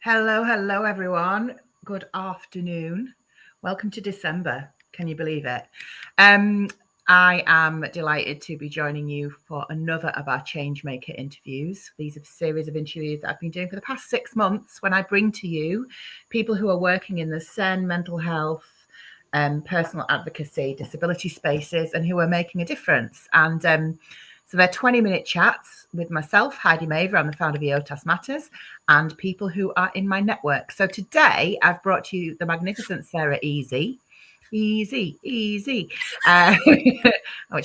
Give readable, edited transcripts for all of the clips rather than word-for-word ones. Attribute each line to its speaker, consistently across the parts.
Speaker 1: Hello, everyone. Good afternoon. Welcome to December. Can you believe it? I am delighted to be joining you for another of our Changemaker interviews. These are a series of interviews that I've been doing for the past 6 months when I bring to you people who are working in the SEN, mental health, personal advocacy, disability spaces, and who are making a difference. And so they're 20-minute chats with myself, Heidi Mavir. I'm the founder of EOTAS Matters, and people who are in my network. So today I've brought you the magnificent Sarah Easey, which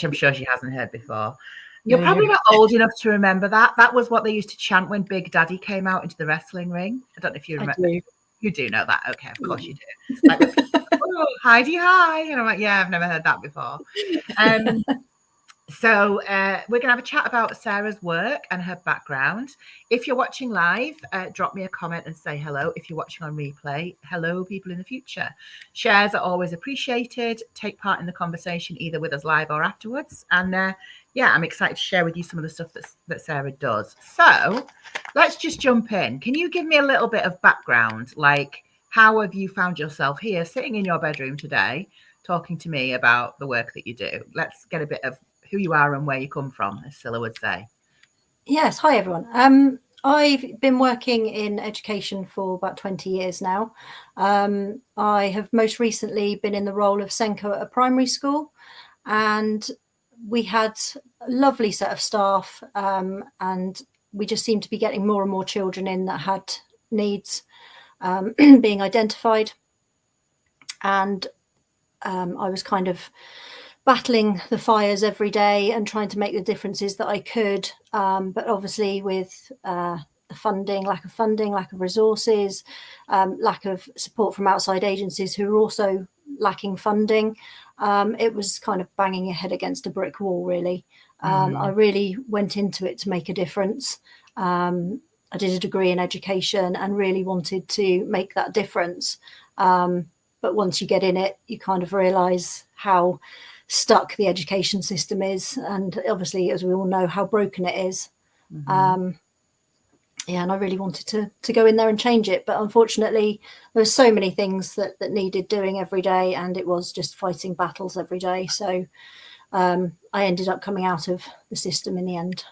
Speaker 1: I'm sure she hasn't heard before. You're probably not old enough to remember that. That was what they used to chant when Big Daddy came out into the wrestling ring. I don't know if you remember. You do know that. Okay, of course you do. Like the people, oh, Heidi, hi. And I'm like, yeah, I've never heard that before. So we're going to have a chat about Sarah's work and her background. If you're watching live, drop me a comment and say hello. If you're watching on replay, hello, people in the future. Shares are always appreciated. Take part in the conversation either with us live or afterwards. And yeah, I'm excited to share with you some of the stuff that Sarah does. So let's just jump in. Can you give me a little bit of background? Like, how have you found yourself here sitting in your bedroom today talking to me about the work that you do? Let's get a bit of who you are and where you come from, as Scylla would say.
Speaker 2: Yes, hi everyone. I've been working in education for about 20 years now. I have most recently been in the role of Senko at a primary school, and we had a lovely set of staff, and we just seemed to be getting more and more children in that had needs being identified. And I was kind of battling the fires every day and trying to make the differences that I could. But obviously with the lack of resources, lack of support from outside agencies who are also lacking funding, it was kind of banging your head against a brick wall, really. I really went into it to make a difference. I did a degree in education and really wanted to make that difference. But once you get in it, you kind of realise how stuck the education system is, and obviously, as we all know, how broken it is. And I really wanted to go in there and change it, but unfortunately there were so many things that needed doing every day, and it was just fighting battles every day. So I ended up coming out of the system in the end.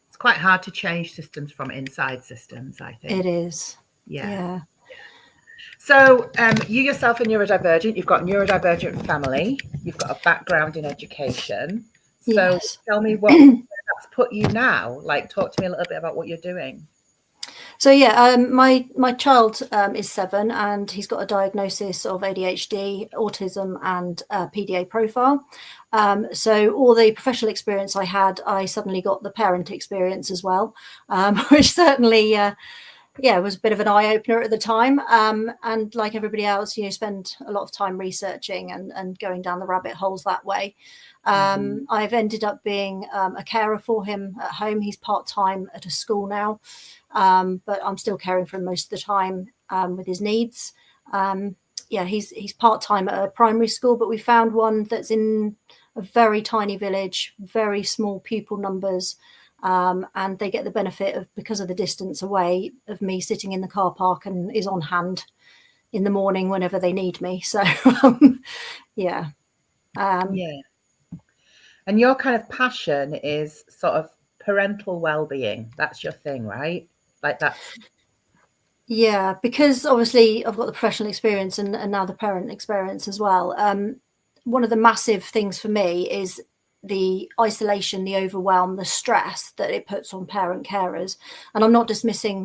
Speaker 1: It's quite hard to change systems from inside systems, I think.
Speaker 2: It is. Yeah.
Speaker 1: So you yourself are neurodivergent. You've got a neurodivergent family. You've got a background in education. So
Speaker 2: yes.
Speaker 1: Tell me where that's put you now. Like, talk to me a little bit about what you're doing.
Speaker 2: So yeah, my child is 7, and he's got a diagnosis of ADHD, autism, and PDA profile. So all the professional experience I had, I suddenly got the parent experience as well, which certainly was a bit of an eye-opener at the time. And like everybody else, spend a lot of time researching and going down the rabbit holes that way. I've ended up being a carer for him at home. He's part-time at a school now, but I'm still caring for him most of the time with his needs. He's part-time at a primary school, but we found one that's in a very tiny village, very small pupil numbers. And they get the benefit of, because of the distance away, of me sitting in the car park and is on hand in the morning whenever they need me. So, yeah.
Speaker 1: And your kind of passion is sort of parental well-being. That's your thing, right? Like that's.
Speaker 2: Yeah, because obviously I've got the professional experience and now the parent experience as well. One of the massive things for me is the isolation, the overwhelm, the stress that it puts on parent carers. And I'm not dismissing,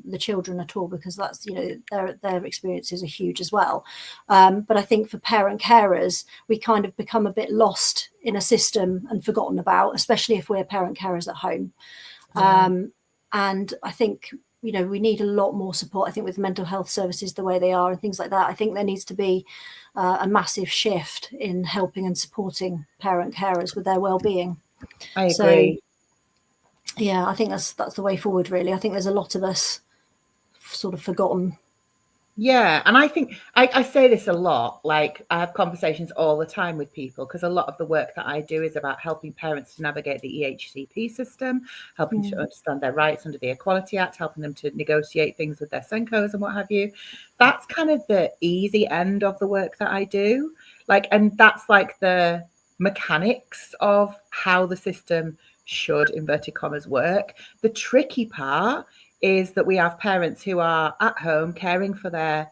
Speaker 2: the children at all, because that's, their experiences are huge as well. But I think for parent carers, we kind of become a bit lost in a system and forgotten about, especially if we're parent carers at home. And I think, we need a lot more support. I think with mental health services the way they are and things like that, I think there needs to be a massive shift in helping and supporting parent carers with their well-being.
Speaker 1: I agree.
Speaker 2: So, yeah, I think that's the way forward, really. I think there's a lot of us sort of forgotten
Speaker 1: Yeah, and I think I say this a lot. Like, I have conversations all the time with people because a lot of the work that I do is about helping parents to navigate the EHCP system, helping to understand their rights under the Equality Act, helping them to negotiate things with their Senkos and what have you. That's kind of the easy end of the work that I do. Like, and that's like the mechanics of how the system should, inverted commas, work. The tricky part is that we have parents who are at home caring for their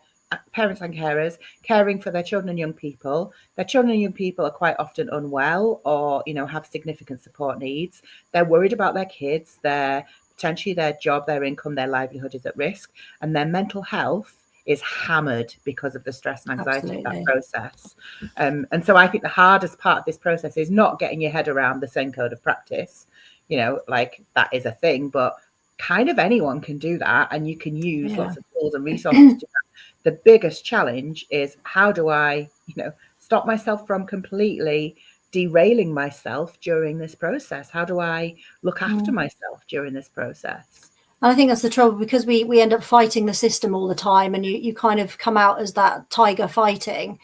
Speaker 1: parents and carers, caring for their children and young people. Their children and young people are quite often unwell or, have significant support needs. They're worried about their kids, potentially their job, their income, their livelihood is at risk, and their mental health is hammered because of the stress and anxiety of that process. And so I think the hardest part of this process is not getting your head around the Zen code of practice. Like, that is a thing, but kind of anyone can do that, and you can use lots of tools and resources to do that. The biggest challenge is, how do I, stop myself from completely derailing myself during this process? How do I look after myself during this process?
Speaker 2: And I think that's the trouble, because we end up fighting the system all the time, and you kind of come out as that tiger fighting.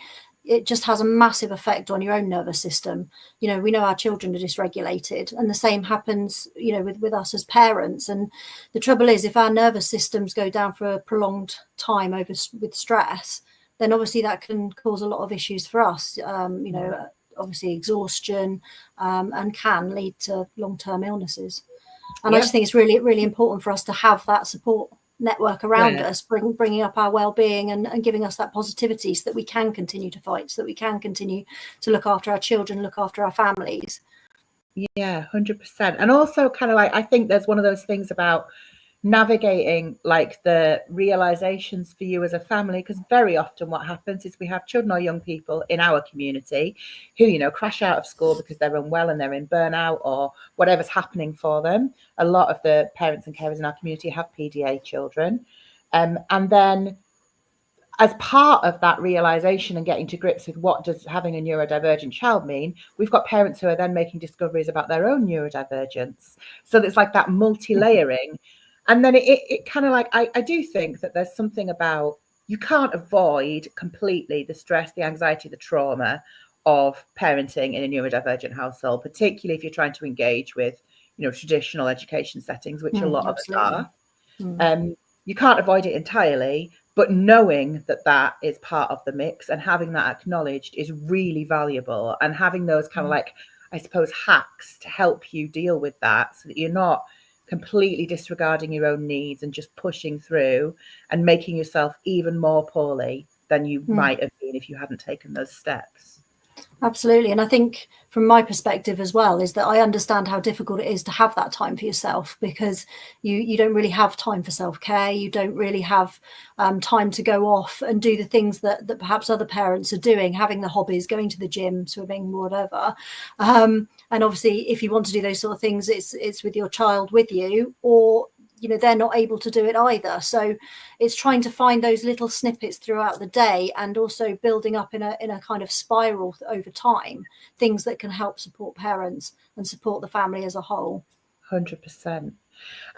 Speaker 2: It just has a massive effect on your own nervous system. We know our children are dysregulated, and the same happens, with us as parents. And the trouble is, if our nervous systems go down for a prolonged time with stress, then obviously that can cause a lot of issues for us. Obviously exhaustion, and can lead to long-term illnesses. And I just think it's really, really important for us to have that support network around us, bringing up our well-being and giving us that positivity, so that we can continue to fight, so that we can continue to look after our children, look after our families.
Speaker 1: Yeah, 100%. And also, kind of like, I think there's one of those things about navigating, like, the realizations for you as a family, because very often what happens is we have children or young people in our community who crash out of school because they're unwell and they're in burnout or whatever's happening for them. A lot of the parents and carers in our community have PDA children, and then as part of that realization and getting to grips with what does having a neurodivergent child mean, we've got parents who are then making discoveries about their own neurodivergence. So it's like that multi-layering. And then it kind of like, I do think that there's something about, you can't avoid completely the stress, the anxiety, the trauma of parenting in a neurodivergent household, particularly if you're trying to engage with, traditional education settings, which a lot of us are. You can't avoid it entirely, but knowing that that is part of the mix and having that acknowledged is really valuable. And having those kind of like, I suppose, hacks to help you deal with that, so that you're not completely disregarding your own needs and just pushing through and making yourself even more poorly than you might have been if you hadn't taken those steps.
Speaker 2: Absolutely. And I think from my perspective as well, is that I understand how difficult it is to have that time for yourself, because you don't really have time for self-care. You don't really have time to go off and do the things that perhaps other parents are doing, having the hobbies, going to the gym, swimming, whatever. And obviously, if you want to do those sort of things, it's with your child with you, or they're not able to do it either. So it's trying to find those little snippets throughout the day, and also building up in a kind of spiral over time, things that can help support parents and support the family as a whole.
Speaker 1: 100%.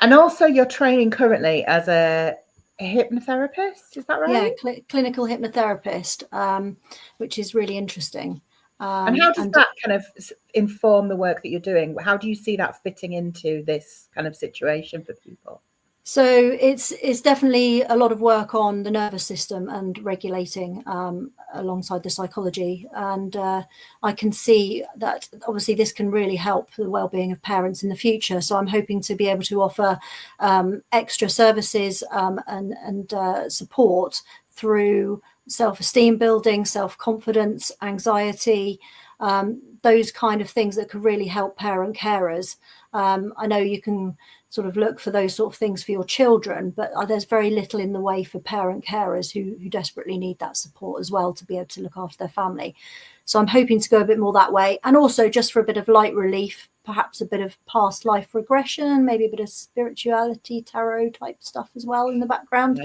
Speaker 1: And also, you're training currently as a hypnotherapist, is that right?
Speaker 2: Yeah, clinical hypnotherapist, which is really interesting.
Speaker 1: And how does that kind of inform the work that you're doing? How do you see that fitting into this kind of situation for people?
Speaker 2: So it's definitely a lot of work on the nervous system and regulating alongside the psychology. And I can see that obviously this can really help the well-being of parents in the future. So I'm hoping to be able to offer extra services and support through self-esteem building, self-confidence, anxiety, those kind of things that could really help parent carers. I know you can sort of look for those sort of things for your children, but there's very little in the way for parent carers who desperately need that support as well to be able to look after their family. So I'm hoping to go a bit more that way, and also just for a bit of light relief, perhaps a bit of past life regression, maybe a bit of spirituality, tarot type stuff as well in the background,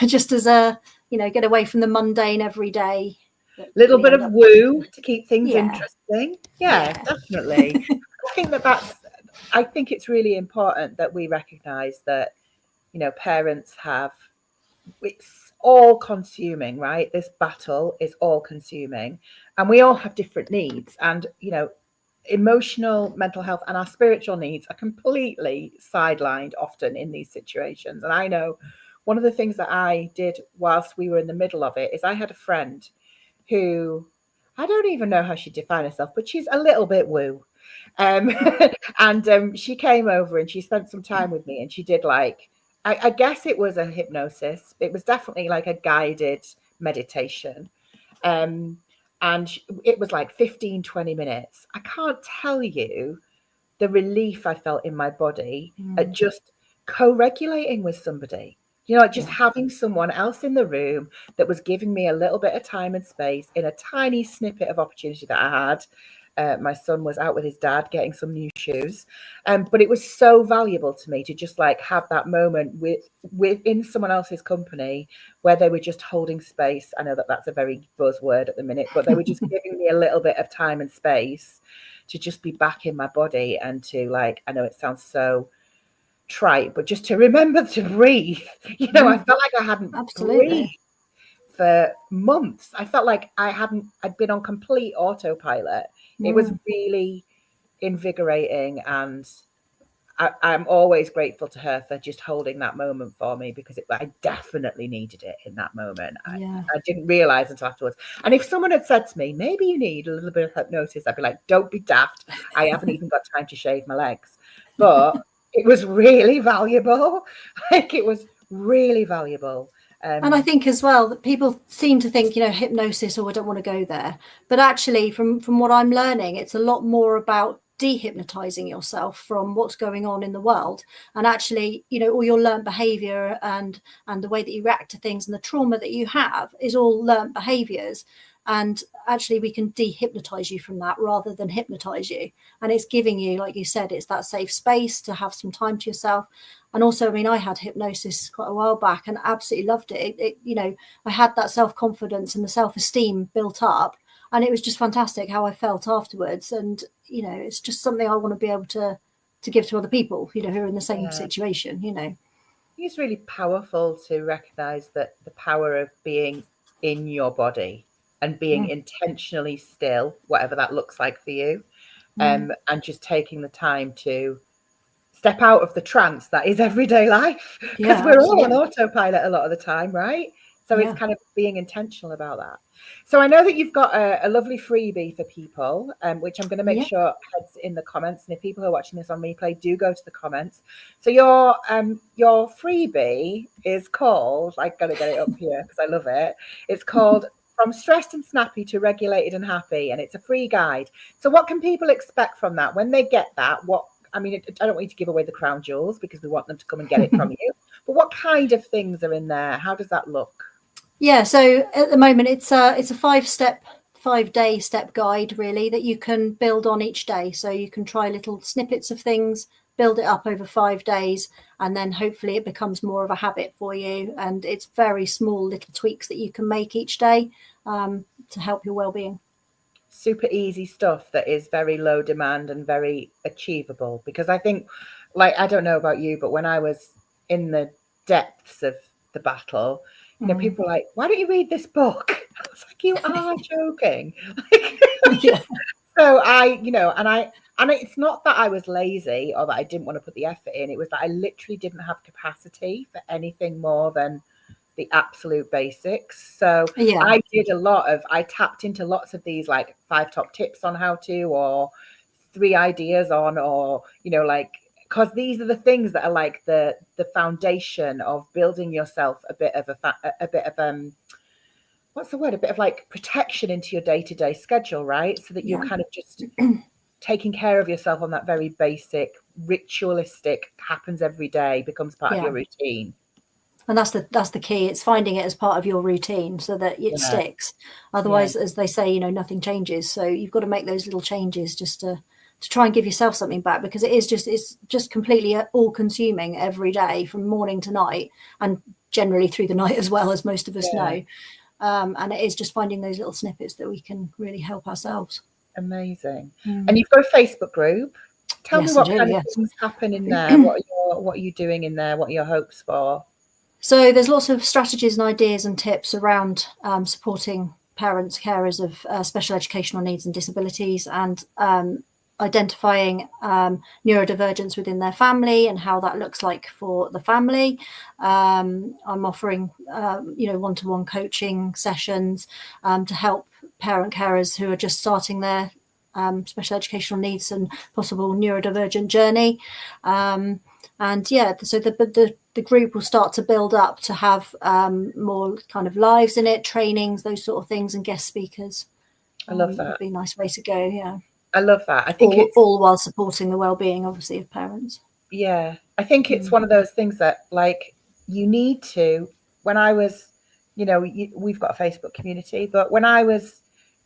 Speaker 2: just as a, get away from the mundane everyday.
Speaker 1: Little bit of woo to keep things interesting. Yeah, definitely. I think it's really important that we recognize that, parents have it's all consuming, right? This battle is all consuming, and we all have different needs. And, you know, emotional, mental health, and our spiritual needs are completely sidelined often in these situations. And I know one of the things that I did whilst we were in the middle of it is I had a friend who, I don't even know how she defined herself, but she's a little bit woo. Um, and she came over and she spent some time with me, and she did like, I guess it was a hypnosis. It was definitely like a guided meditation. Um, and it was like 15-20 minutes. I can't tell you the relief I felt in my body at just co-regulating with somebody. You know, like just having someone else in the room that was giving me a little bit of time and space in a tiny snippet of opportunity that I had. My son was out with his dad getting some new shoes, but it was so valuable to me to just like have that moment within someone else's company where they were just holding space. I know that that's a very buzzword at the minute, but they were just giving me a little bit of time and space to just be back in my body and to, like, I know it sounds so trite, but just to remember to breathe. You know, I felt like I hadn't breathed for months. I felt like I'd been on complete autopilot. It was really invigorating, and I'm always grateful to her for just holding that moment for me, because I definitely needed it in that moment. I didn't realize until afterwards. And if someone had said to me, maybe you need a little bit of hypnosis, I'd be like, don't be daft. I haven't even got time to shave my legs. But it was really valuable. Like, it was really valuable.
Speaker 2: And I think as well that people seem to think, you know, hypnosis, or I don't want to go there. But actually, from what I'm learning, it's a lot more about dehypnotizing yourself from what's going on in the world. And actually, you know, all your learned behavior and the way that you react to things and the trauma that you have is all learned behaviors. And actually, we can dehypnotize you from that rather than hypnotize you. And it's giving you, like you said, it's that safe space to have some time to yourself. And also, I mean, I had hypnosis quite a while back and absolutely loved it. You know, I had that self-confidence and the self-esteem built up, and it was just fantastic how I felt afterwards. And, you know, it's just something I want to be able to give to other people, you know, who are in the same situation, you know.
Speaker 1: It's really powerful to recognize that the power of being in your body and being intentionally still, whatever that looks like for you, and just taking the time to step out of the trance that is everyday life, because we're all on autopilot a lot of the time, right? So it's kind of being intentional about that. So I know that you've got a lovely freebie for people, which I'm going to make sure heads in the comments. And if people are watching this on replay, do go to the comments. So your freebie is called, I got to get it up here because I love it. It's called From Stressed and Snappy to Regulated and Happy, and it's a free guide. So what can people expect from that when they get that? I mean, I don't want you to give away the crown jewels because we want them to come and get it from you. But what kind of things are in there? How does that look?
Speaker 2: Yeah, so at the moment it's a 5-day step guide, really, that you can build on each day. So you can try little snippets of things, build it up over 5 days, and then hopefully it becomes more of a habit for you. And it's very small little tweaks that you can make each day to help your well-being.
Speaker 1: Super easy stuff that is very low demand and very achievable. Because I think, like, I don't know about you, but when I was in the depths of the battle, you know, people were like, why don't you read this book? I was like, you are joking. So and it's not that I was lazy or that I didn't want to put the effort in. It was that I literally didn't have capacity for anything more than the absolute basics. So I tapped into lots of these, like 5 top tips on how to, or 3 ideas on, or, you know, like, because these are the things that are like the foundation of building yourself a bit of what's the word? A bit of like protection into your day-to-day schedule, right? So that you're kind of just taking care of yourself on that very basic, ritualistic, happens every day, becomes part of your routine.
Speaker 2: And that's the key. It's finding it as part of your routine so that it sticks. Otherwise, as they say, you know, nothing changes. So you've got to make those little changes just to try and give yourself something back, because it's just completely all consuming every day from morning to night, and generally through the night as well, as most of us know. And it is just finding those little snippets that we can really help ourselves.
Speaker 1: Amazing. And you've got a Facebook group. Tell me what kind of things happen in there. What are you doing in there? What are your hopes for?
Speaker 2: So there's lots of strategies and ideas and tips around supporting parents, carers of special educational needs and disabilities, and identifying neurodivergence within their family and how that looks like for the family. I'm offering, one-to-one coaching sessions to help parent carers who are just starting their special educational needs and possible neurodivergent journey. And yeah, so the group will start to build up to have more kind of lives in it, trainings, those sort of things, and guest speakers.
Speaker 1: I love that.
Speaker 2: Would be a nice way to go. Yeah,
Speaker 1: I love that. I think
Speaker 2: all while supporting the well-being, obviously, of parents.
Speaker 1: Yeah, I think it's one of those things that, like, you need to. When I was, we've got a Facebook community, but when I was,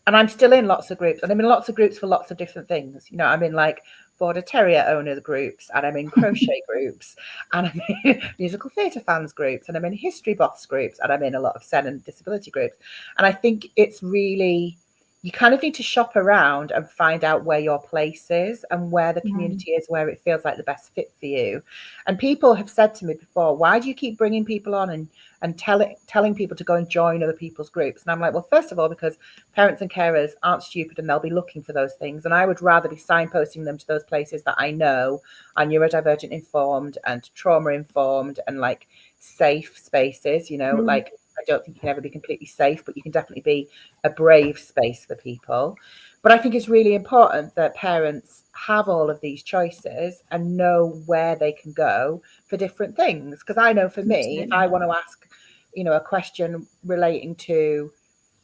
Speaker 1: and I'm still in lots of groups, and I'm in lots of groups for lots of different things. I'm in like Border Terrier owners groups, and I'm in crochet groups, and I'm in musical theatre fans groups, and I'm in history buffs groups, and I'm in a lot of SEN and disability groups. And I think it's really, you kind of need to shop around and find out where your place is and where the community is, where it feels like the best fit for you. And people have said to me before, why do you keep bringing people on and telling people to go and join other people's groups? And I'm like, well, first of all, because parents and carers aren't stupid and they'll be looking for those things. And I would rather be signposting them to those places that I know are neurodivergent informed and trauma informed and like safe spaces, like, I don't think you can ever be completely safe, but you can definitely be a brave space for people. But I think it's really important that parents have all of these choices and know where they can go for different things. Because I know for me, if I want to ask, a question relating to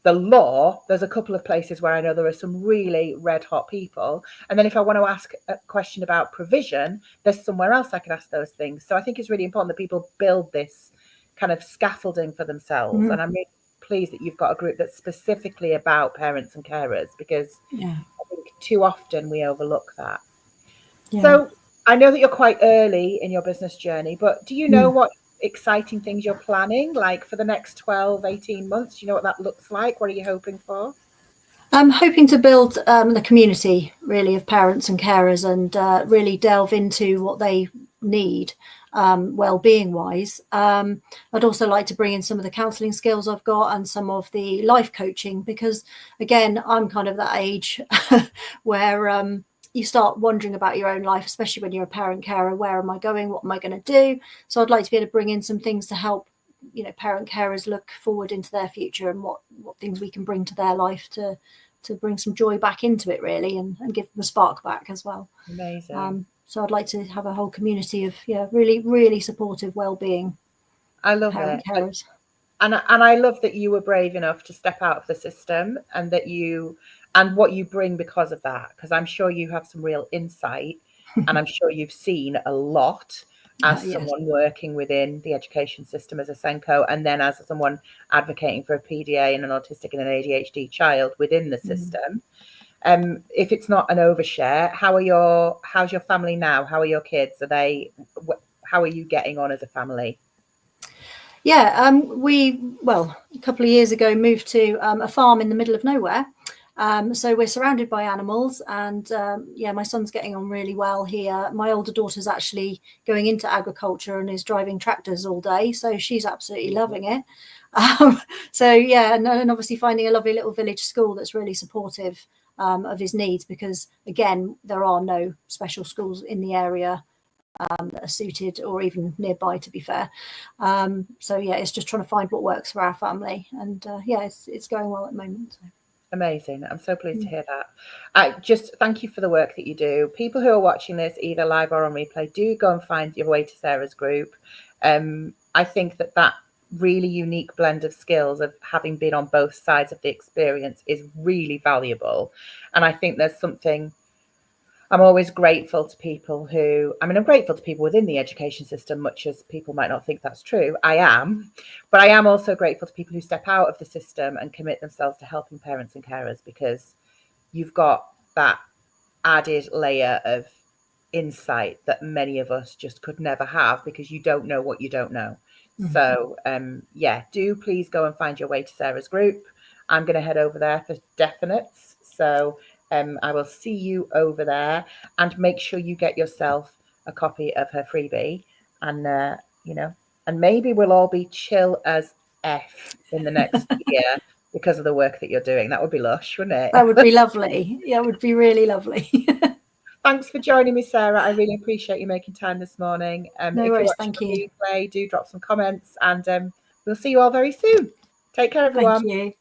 Speaker 1: the law, there's a couple of places where I know there are some really red hot people. And then if I want to ask a question about provision, there's somewhere else I can ask those things. So I think it's really important that people build this kind of scaffolding for themselves. And I'm really pleased that you've got a group that's specifically about parents and carers, because I think too often we overlook that. So I know that you're quite early in your business journey, but do you know what exciting things you're planning, like for the next 12, 18 months? Do you know what that looks like? What are you hoping for?
Speaker 2: I'm hoping to build the community, really, of parents and carers, and really delve into what they need well-being wise. I'd also like to bring in some of the counselling skills I've got and some of the life coaching, because again, I'm kind of that age where you start wondering about your own life, especially when you're a parent carer. Where am I going? What am I going to do? So I'd like to be able to bring in some things to help parent carers look forward into their future, and what things we can bring to their life to bring some joy back into it, really, and give them a spark back as well.
Speaker 1: Amazing.
Speaker 2: So I'd like to have a whole community of really, really supportive well-being.
Speaker 1: I love
Speaker 2: parent
Speaker 1: it.
Speaker 2: Carers.
Speaker 1: And I love that you were brave enough to step out of the system, and that and what you bring because of that, because I'm sure you have some real insight and I'm sure you've seen a lot as someone working within the education system as a Senko, and then as someone advocating for a PDA and an autistic and an ADHD child within the system. If it's not an overshare, how's your family now? How are your kids? How are you getting on as a family?
Speaker 2: We a couple of years ago moved to a farm in the middle of nowhere. So we're surrounded by animals, and my son's getting on really well here. My older daughter's actually going into agriculture and is driving tractors all day, so she's absolutely loving it. And obviously finding a lovely little village school that's really supportive of his needs, because again, there are no special schools in the area that are suited or even nearby, to be fair. It's just trying to find what works for our family, and it's going well at the moment. So.
Speaker 1: Amazing. I'm so pleased to hear that. I just thank you for the work that you do. People who are watching this either live or on replay, do go and find your way to Sarah's group. I think that really unique blend of skills of having been on both sides of the experience is really valuable. And I think there's something, I'm always grateful to people I'm grateful to people within the education system, much as people might not think that's true. I am, but I am also grateful to people who step out of the system and commit themselves to helping parents and carers, because you've got that added layer of insight that many of us just could never have, because you don't know what you don't know. So do please go and find your way to Sarah's group. I'm going to head over there for definites. So I will see you over there, and make sure you get yourself a copy of her freebie, and and maybe we'll all be chill as F in the next year because of the work that you're doing. That would be lush, wouldn't it?
Speaker 2: That would be lovely. Yeah, it would be really lovely.
Speaker 1: Thanks for joining me, Sarah. I really appreciate you making time this morning.
Speaker 2: No
Speaker 1: if
Speaker 2: worries,
Speaker 1: you're
Speaker 2: thank
Speaker 1: watching
Speaker 2: you.
Speaker 1: the replay, do drop some comments, and we'll see you all very soon. Take care, everyone.
Speaker 2: Thank you.